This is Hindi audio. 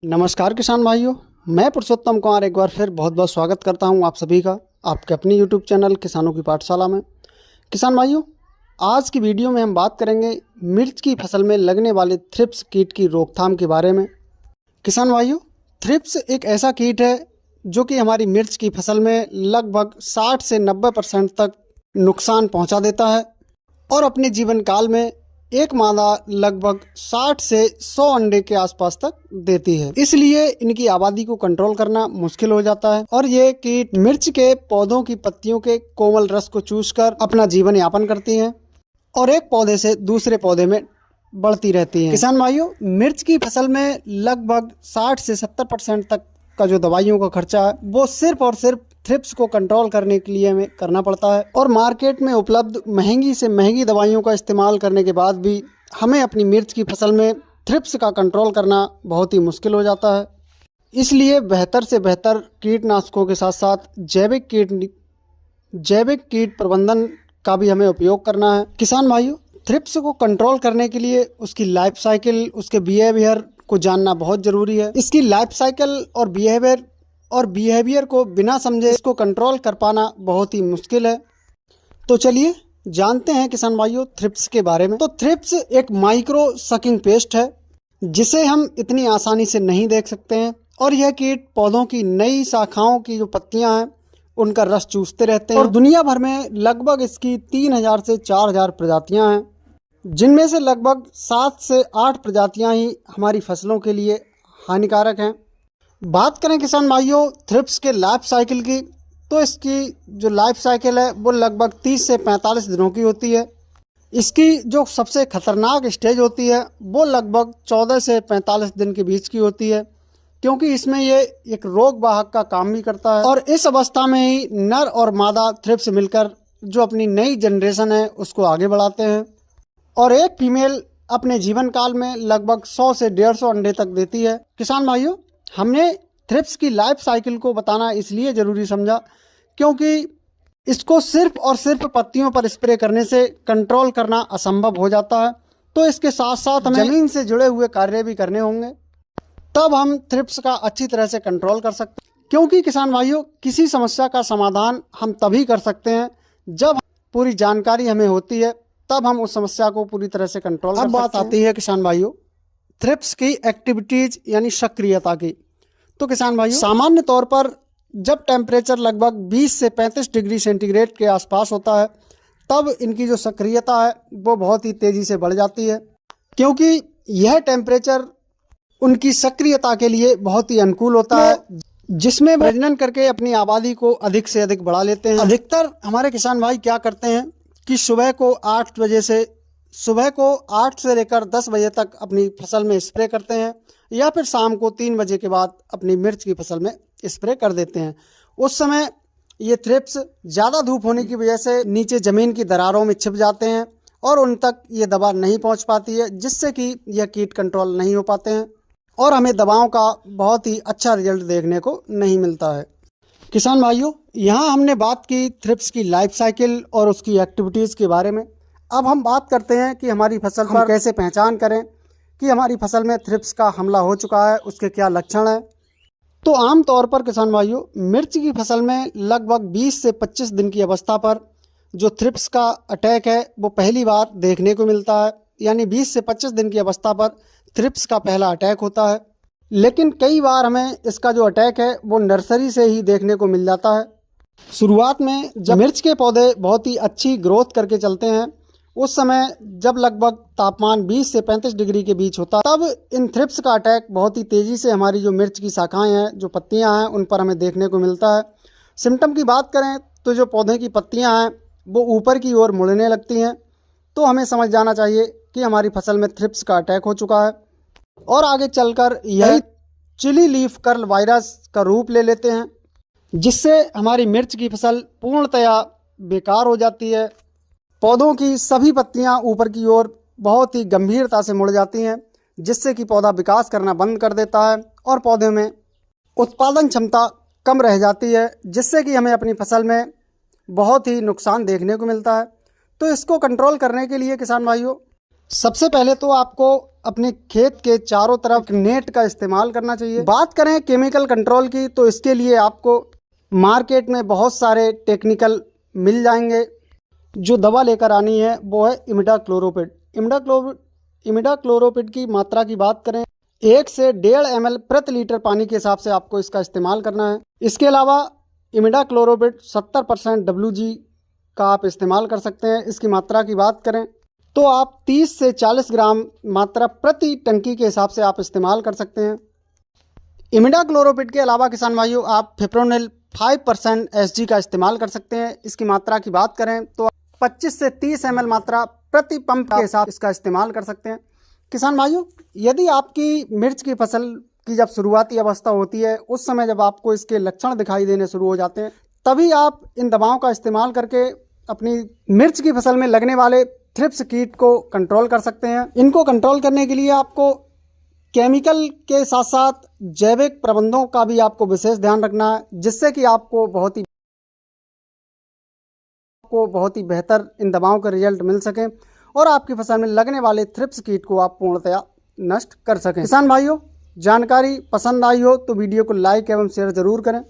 नमस्कार किसान भाइयों, मैं पुरुषोत्तम कुमार एक बार फिर बहुत बहुत स्वागत करता हूं आप सभी का आपके अपने यूट्यूब चैनल किसानों की पाठशाला में। किसान भाइयों, आज की वीडियो में हम बात करेंगे मिर्च की फसल में लगने वाले थ्रिप्स कीट की रोकथाम के बारे में। किसान भाइयों, थ्रिप्स एक ऐसा कीट है जो कि हमारी मिर्च की फसल में लगभग 60 से 90% तक नुकसान पहुँचा देता है और अपने जीवन काल में एक मादा लगभग 60 से 100 अंडे के आसपास तक देती है। इसलिए इनकी आबादी को कंट्रोल करना मुश्किल हो जाता है और ये कीट मिर्च के पौधों की पत्तियों के कोमल रस को चूसकर अपना जीवन यापन करती हैं और एक पौधे से दूसरे पौधे में बढ़ती रहती हैं। किसान भाइयों, मिर्च की फसल में लगभग 60 से 70% तक का जो दवाइयों का खर्चा है वो सिर्फ और सिर्फ थ्रिप्स को कंट्रोल करने के लिए हमें करना पड़ता है और मार्केट में उपलब्ध महंगी से महंगी दवाइयों का इस्तेमाल करने के बाद भी हमें अपनी मिर्च की फसल में थ्रिप्स का कंट्रोल करना बहुत ही मुश्किल हो जाता है। इसलिए बेहतर से बेहतर कीटनाशकों के साथ साथ जैविक कीट प्रबंधन का भी हमें उपयोग करना है। किसान भाइयों, थ्रिप्स को कंट्रोल करने के लिए उसकी लाइफ साइकिल, उसके बिहेवियर को जानना बहुत ज़रूरी है। इसकी लाइफ साइकिल और बिहेवियर को बिना समझे इसको कंट्रोल कर पाना बहुत ही मुश्किल है। तो चलिए जानते हैं किसान भाइयों थ्रिप्स के बारे में। तो थ्रिप्स एक माइक्रो सकिंग पेस्ट है जिसे हम इतनी आसानी से नहीं देख सकते हैं और यह कीट पौधों की नई शाखाओं की जो पत्तियां हैं उनका रस चूसते रहते हैं और दुनिया भर में लगभग इसकी 3000 से 4000 प्रजातियां हैं, जिनमें से लगभग 7 से 8 प्रजातियां ही हमारी फसलों के लिए हानिकारक हैं। बात करें किसान भाइयों थ्रिप्स के लाइफ साइकिल की, तो इसकी जो लाइफ साइकिल है वो लगभग 30 से 45 दिनों की होती है। इसकी जो सबसे खतरनाक स्टेज होती है वो लगभग 14 से 45 दिन के बीच की होती है, क्योंकि इसमें ये एक रोग वाहक का काम भी करता है और इस अवस्था में ही नर और मादा थ्रिप्स मिलकर जो अपनी नई जनरेशन है उसको आगे बढ़ाते हैं और एक फीमेल अपने जीवन काल में लगभग 100 से 150 अंडे तक देती है। किसान भाइयों, हमने थ्रिप्स की लाइफ साइकिल को बताना इसलिए ज़रूरी समझा क्योंकि इसको सिर्फ और सिर्फ पत्तियों पर स्प्रे करने से कंट्रोल करना असंभव हो जाता है। तो इसके साथ साथ हमें ज़मीन से जुड़े हुए कार्य भी करने होंगे, तब हम थ्रिप्स का अच्छी तरह से कंट्रोल कर सकते हैं। क्योंकि किसान भाइयों, किसी समस्या का समाधान हम तभी कर सकते हैं जब पूरी जानकारी हमें होती है, तब हम उस समस्या को पूरी तरह से कंट्रोल कर सकते हैं। अब बात आती है किसान भाइयों थ्रिप्स की एक्टिविटीज यानी सक्रियता की। तो किसान भाइयों, सामान्य तौर पर जब टेम्परेचर लगभग 20 से 35 डिग्री सेंटीग्रेड के आसपास होता है तब इनकी जो सक्रियता है वो बहुत ही तेज़ी से बढ़ जाती है, क्योंकि यह टेम्परेचर उनकी सक्रियता के लिए बहुत ही अनुकूल होता है, जिसमें वो प्रजनन करके अपनी आबादी को अधिक से अधिक बढ़ा लेते हैं। अधिकतर हमारे किसान भाई क्या करते हैं कि सुबह को 8 से लेकर 10 बजे तक अपनी फसल में स्प्रे करते हैं या फिर शाम को 3 बजे के बाद अपनी मिर्च की फसल में स्प्रे कर देते हैं। उस समय ये थ्रिप्स ज़्यादा धूप होने की वजह से नीचे ज़मीन की दरारों में छिप जाते हैं और उन तक ये दवा नहीं पहुंच पाती है, जिससे कि यह कीट कंट्रोल नहीं हो पाते हैं और हमें दवाओं का बहुत ही अच्छा रिजल्ट देखने को नहीं मिलता है। किसान भाइयों, यहाँ हमने बात की थ्रिप्स की लाइफ साइकिल और उसकी एक्टिविटीज़ के बारे में। अब हम बात करते हैं कि हमारी फसल पर कैसे पहचान करें कि हमारी फसल में थ्रिप्स का हमला हो चुका है, उसके क्या लक्षण हैं। तो आम तौर पर किसान भाइयों, मिर्च की फसल में लगभग 20 से 25 दिन की अवस्था पर जो थ्रिप्स का अटैक है वो पहली बार देखने को मिलता है, यानी 20 से 25 दिन की अवस्था पर थ्रिप्स का पहला अटैक होता है। लेकिन कई बार हमें इसका जो अटैक है वो नर्सरी से ही देखने को मिल जाता है। शुरुआत में जब मिर्च के पौधे बहुत ही अच्छी ग्रोथ करके चलते हैं, उस समय जब लगभग तापमान 20 से 35 डिग्री के बीच होता है, तब इन थ्रिप्स का अटैक बहुत ही तेज़ी से हमारी जो मिर्च की शाखाएं हैं, जो पत्तियां हैं, उन पर हमें देखने को मिलता है। सिम्टम की बात करें तो जो पौधे की पत्तियां हैं वो ऊपर की ओर मुड़ने लगती हैं, तो हमें समझ जाना चाहिए कि हमारी फसल में थ्रिप्स का अटैक हो चुका है और आगे चलकर यही चिली लीफ कर्ल वायरस का रूप ले लेते हैं, जिससे हमारी मिर्च की फसल पूर्णतया बेकार हो जाती है। पौधों की सभी पत्तियां ऊपर की ओर बहुत ही गंभीरता से मुड़ जाती हैं, जिससे कि पौधा विकास करना बंद कर देता है और पौधे में उत्पादन क्षमता कम रह जाती है, जिससे कि हमें अपनी फसल में बहुत ही नुकसान देखने को मिलता है। तो इसको कंट्रोल करने के लिए किसान भाइयों सबसे पहले तो आपको अपने खेत के चारों तरफ नेट का इस्तेमाल करना चाहिए। बात करें केमिकल कंट्रोल की, तो इसके लिए आपको मार्केट में बहुत सारे टेक्निकल मिल जाएंगे। जो दवा लेकर आनी है वो है इमिडाक्लोरोपिड। इमिडाक्लोरोपिड की मात्रा की बात करें, 1 से 1.5 ml प्रति लीटर पानी के हिसाब से आपको इसका इस्तेमाल करना है। इसके अलावा इमिडाक्लोरोपिड 70% WG का आप इस्तेमाल कर सकते हैं। इसकी मात्रा की बात करें तो आप 30 से 40 ग्राम मात्रा प्रति टंकी के हिसाब से आप इस्तेमाल कर सकते हैं। इमिडाक्लोरोपिड के अलावा किसान भाइयों, आप फिप्रोनिल 5% SG का इस्तेमाल कर सकते हैं। इसकी मात्रा की बात करें तो 25 से 30 ml मात्रा प्रति पंप के हिसाब इसका इस्तेमाल कर सकते हैं। किसान भाइयों, यदि आपकी मिर्च की फसल की जब शुरुआती अवस्था होती है, उस समय जब आपको इसके लक्षण दिखाई देने शुरू हो जाते हैं, तभी आप इन दवाओं का इस्तेमाल करके अपनी मिर्च की फसल में लगने वाले थ्रिप्स कीट को कंट्रोल कर सकते हैं। इनको कंट्रोल करने के लिए आपको केमिकल के साथ साथ जैविक प्रबंधों का भी आपको विशेष ध्यान रखना है, जिससे कि आपको बहुत ही बेहतर इन दवाओं का रिजल्ट मिल सके और आपकी फसल में लगने वाले थ्रिप्स कीट को आप पूर्णतया नष्ट कर सकें। किसान भाइयों, जानकारी पसंद आई हो तो वीडियो को लाइक एवं शेयर जरूर करें।